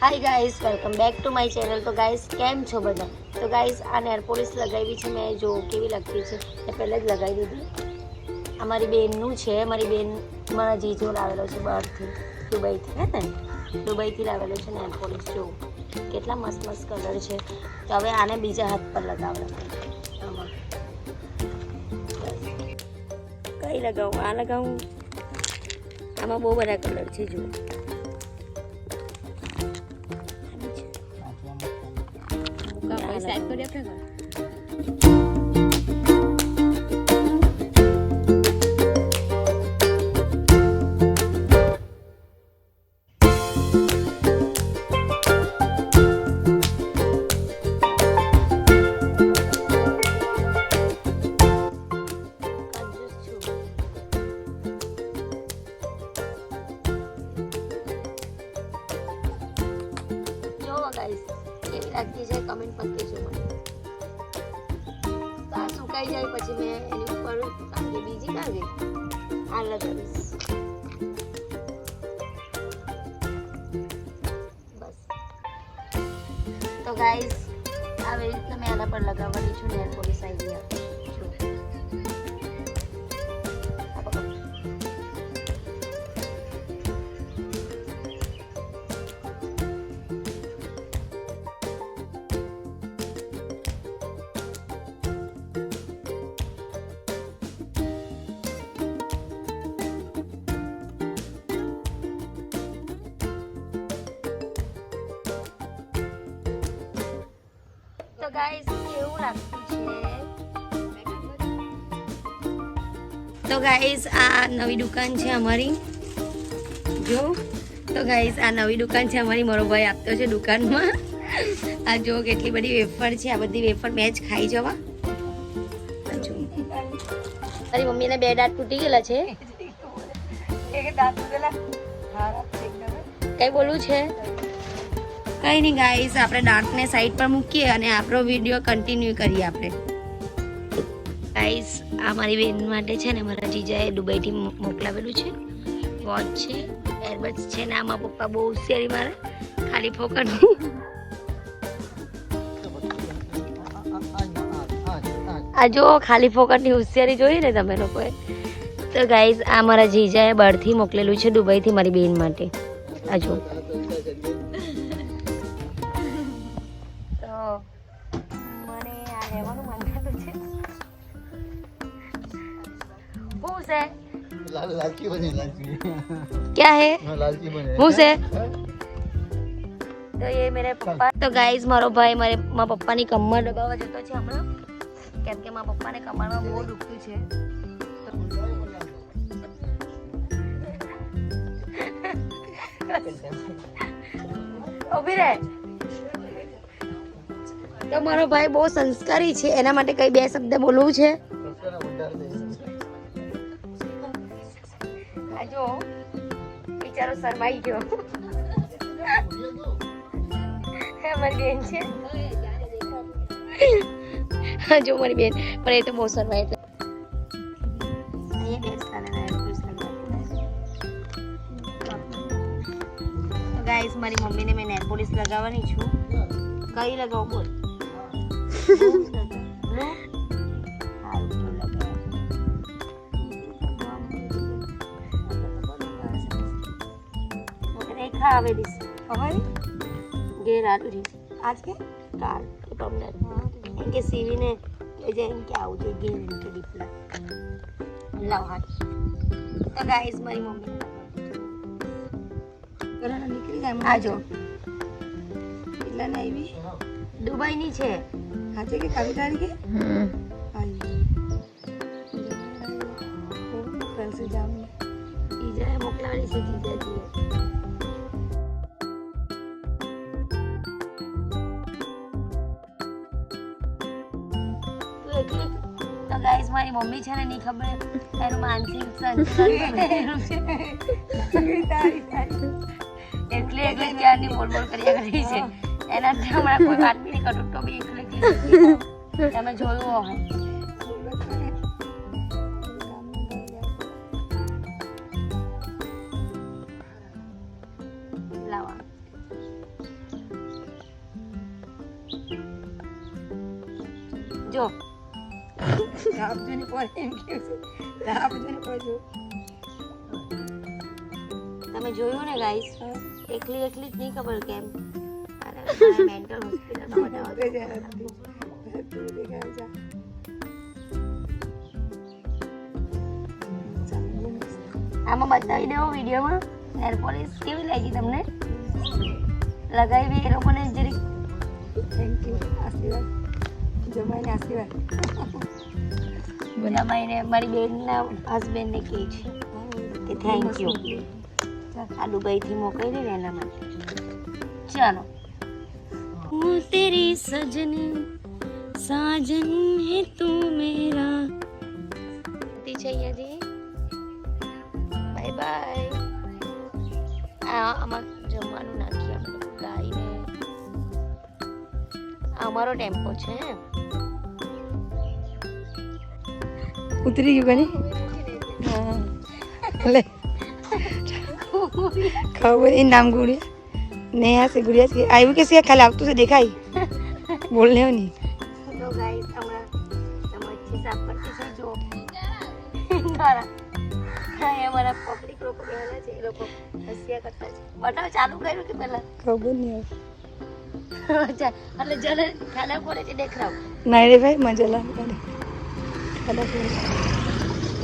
Hi guys, welcome back to my channel. તો guys કેમ છો બધા? તો ગાઈઝ આ નેર પોલિશ લગાવી છે મેં, જો કેવી લાગતી છે એ પહેલાં જ લગાવી દીધી. અમારી બેનનું છે, મારી બેન મારા જીજો લાવેલો છે બહારથી, દુબઈથી. હે ને દુબઈથી લાવેલો છે નેર પોલિશ. જો કેટલા મસ્ત મસ્ત કલર છે. તો હવે આને બીજા હાથ પર લગાવવાનું. આમાં કઈ લગાવું? આ લગાવું? આમાં બહુ બધા કલર છે. જુઓ, કેવી લાગતી છે કમેન્ટ પર કહેજો મને. તો આ સુકાઈ જાય પછી મેં એની ઉપર બીજી કાઢી આ લગાવીશ. બસ. તો ગાઈઝ આવી રીતે મેં આના પર લગાવવાની છું નેલ પોલિશ આઈડિયા. તો ગાઈસ કેવું લાગતું છે? તો ગાઈસ આ નવી દુકાન છે અમારી. જો તો ગાઈસ આ નવી દુકાન છે અમારી, મારો ભાઈ આપતો છે દુકાનમાં. આ જો કેટલી બધી વેફર છે. આ બધી વેફર મેં જ ખાઈ જવા. મારી મમ્મીને 2 દાંત તૂટી ગયેલા છે. કઈ બોલવું છે? કઈ નહીં ગાઈસ, આપણે દાંતને સાઈડ પર મૂકીએ અને આપણો વિડીયો કન્ટિન્યુ કરીએ. આપણે ગાઈસ આ મારી બેન માટે છે ને મારા જીજાએ દુબઈથી મોકલાવેલું છે. વોચ છે, એરબડ્સ છે ને આમાં પપ્પા બહુ હોશિયારી મારે, ખાલી ફોકટની. આ જો ખાલી ફોકટની હોશિયારી જોઈ ને તમે લોકોએ. તો ગાઈસ આ મારા જીજાએ બહારથી મોકલેલું છે દુબઈથી મારી બેન માટે. આ જો लालची बने, लालची क्या है? लालची बने मुंह से. तो ये मेरे पप्पा. तो गाइस મારો ભાઈ મારા પપ્પાની કમર દબાવવા જતો છે હમણાં, કેમ કે મારા પપ્પાને કમરમાં બહુ દુખતું છે. ઉભી રહે. તો મારો ભાઈ બહુ સંસ્કારી છે, એના માટે કઈ 2 શબ્દ બોલવું છે. જો બિચારો શરમાઈ ગયો. મારી બેન છે. જો મારી બેન, પણ એ તો બહુ શરમાય. ગાઈસ મારી મમ્મીને મેં નેલ પોલિશ લગાવવાની છું. કઈ લગાવું બોલ? આવે દિસ ખબર ઘેર આલું આજ કે કાલ કે પમદાર એમ કે સીવીને લઈ જાય એમ કે આવું છે ઘેર એમ કે ડીપલા લાવ હાથ. તો ગાઈસ મારી મમ્મી ઘરના નીકળી જાય. આ જો એટલા ને આવી દુબઈની છે. હાથે કે કાવી તારીખે ફ્રેન્ડ્સ જામ ઈજા મોકલાવાની છે જીજાજી. તો ગાઈસ મારી મમ્મી છે ને નહીં ખબર એનું માનસિક સંતુલન એટલે ક્યારની બોલ બોલ કર્યા કરી છે. એનાથી હમણાં કોઈ વાત બી નહીં કરું તો બી એટલે તમે જોયું હોય. લાવવા જો આપજો ને પર એમ કે છે આપજો ને પર જો તમે જોયું ને ગાઈસ એકલી જ નહીં ખબર કેમ અરે મેન્ટલ હોસ્પિટલમાં બતાવો તે જ તું દેખાય છે આમાં બતાવી દેવો વિડીયોમાં નેલ પોલિશ કેવી લાગી તમને લગાવી એ લોકોને જરી થેન્ક યુ આશીર્વાદ જમાઈને આશીર્વાદ જમાઈને મારી બેનના હસબન્ડને કહે છે કે થેન્ક યુ આ દુબઈથી મોકલી ને એના માટે ચાલો હું તેરી સજની સાજન હે તું મેરા તી છે યદી બાય બાય આમાં જમવાનું નાખીએ આપણે ગાઈને આ અમારો ટેમ્પો છે ઉતરી ગયું કને હા લે खबर इन नाम गुड़िया नेहा से गुड़िया से आयु के से खाली आपतो से देखा ही बोलने हो नहीं તો ગાઈસ હમણાં મચ્છી સાફ કરતી છે જો તારા હા અમારા પબ્લિક લોકો બેઠા છે એ લોકો હસ્યા કરતા છે બતાવ ચાલુ કર્યું કે પહેલા खबर नहीं અચ્છા એટલે જલે ખાના પડે છે દેખાવ नहीं रे भाई मजा ला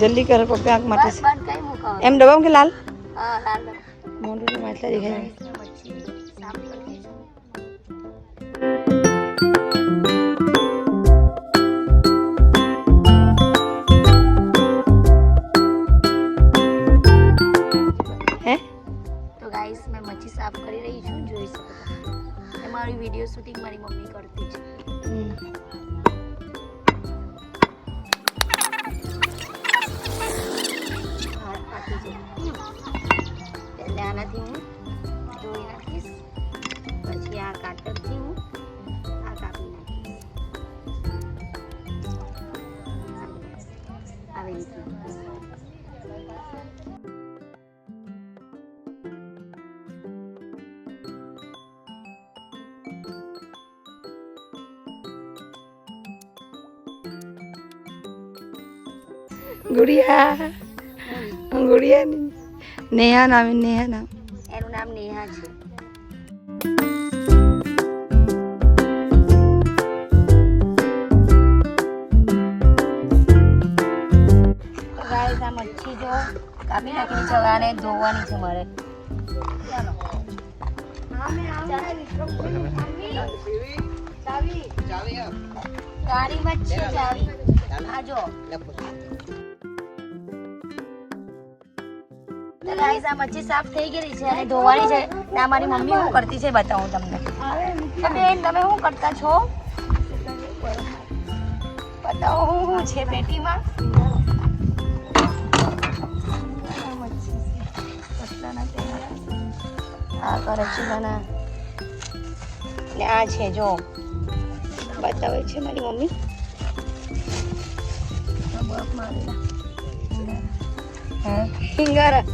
जल्दी करो पप्पे आंख माटे બસ से બંધ કઈ મુકાવ एम दबाओ के लाल હા લાલ मोंडू ने माटला दिखाया મચ્છી સાફ કરતી છે हैं તો ગાઈસ મેં મચ્છી સાફ કરી રહી છું જોઈ શકો છો મારી વિડીયો શૂટિંગ મારી મમ્મી કરતી છે હાથ પાકી છે એટલે આનાથી હું ધોઈ નાખીશ પછી આ કાતરથી હું આ કાપી નાખીશ આવી રીતે गुड़िया गुड़िया नेहा नाम है नेहा नाम એનું નામ નેહા છે તો ગાઈસ આ મચ્છી જો કાપી નાખી છે હવે આને ધોવાની છે મારે ચાલો ગાડી મચ્છી ચાવી આ જો તો ગાઈસ આ મચ્છી સાફ થઈ ગઈ છે અને ધોવાની છે ને આ મારી મમ્મી શું કરતી છે બતાવું તમને તો બેન તમે શું કરતા છો બતાવો હું છે પેટીમાં આ કરે છે બના ને આ છે જો બતાવે છે મારી મમ્મી હિંગારા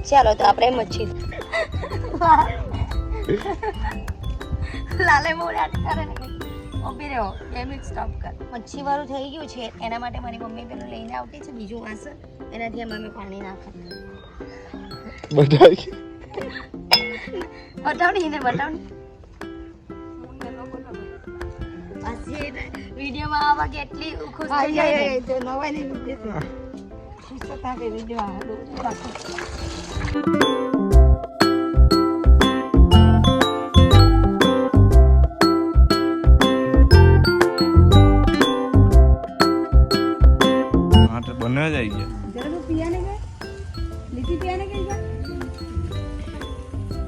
ચાલો તો આપણે મચ્છી લાલે મોડા કરે ને ઊભી રહ્યો 2 મિનિટ સ્ટોપ કર મચ્છી વાળું થઈ ગયું છે એના માટે મારી મમ્મી પેલું લઈને આવતી છે બીજું વાસણ એનાથી અમે પાણી નાખે બતાવી બતાવની ને બતાવની વિડીયોમાં આવા કેટલી ખુશ થઈ જાય ને. तो नवा नहीं देते शिष्य था के वीडियो आ રાખો हाँ तो बनवा जाएगी जरा तो पियाने गए लीची पियाने गई क्या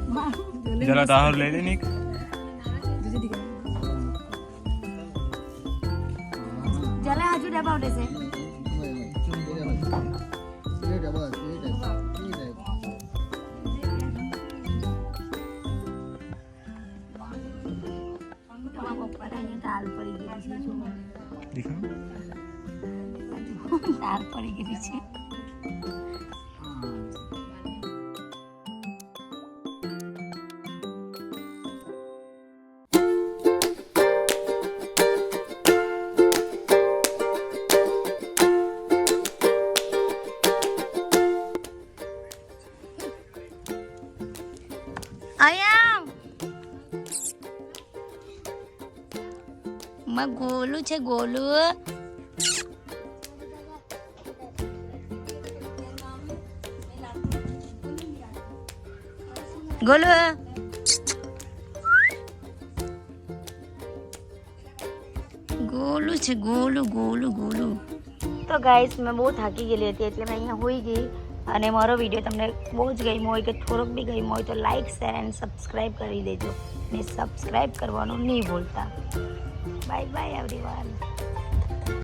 मां जरा ताहर ले दे निक तुझे दिखा જલે હજુ ડબાવ દેશે તમારા પપ્પાને અહીંયા દાળ પડી ગઈ છે જો दिखा દાળ પડી ગઈ છે અહીંયા માં ગોલું છે ગોલું. ગોલું ગોલું છે ગોલું ગોલું ગોલું. તો ગાઈસ મેં બહુ થાકી ગયેલી હતી એટલે મેં અહીંયા હોઈ ગઈ. અને મારો વિડીયો તમને બહુ જ ગમ્યો હોય કે થોડોક બી ગમ્યો હોય તો લાઈક શેર એન્ડ સબસ્ક્રાઈબ કરી દેજો. ને સબસ્ક્રાઈબ કરવાનું નહીં ભૂલતા. Bye bye everyone.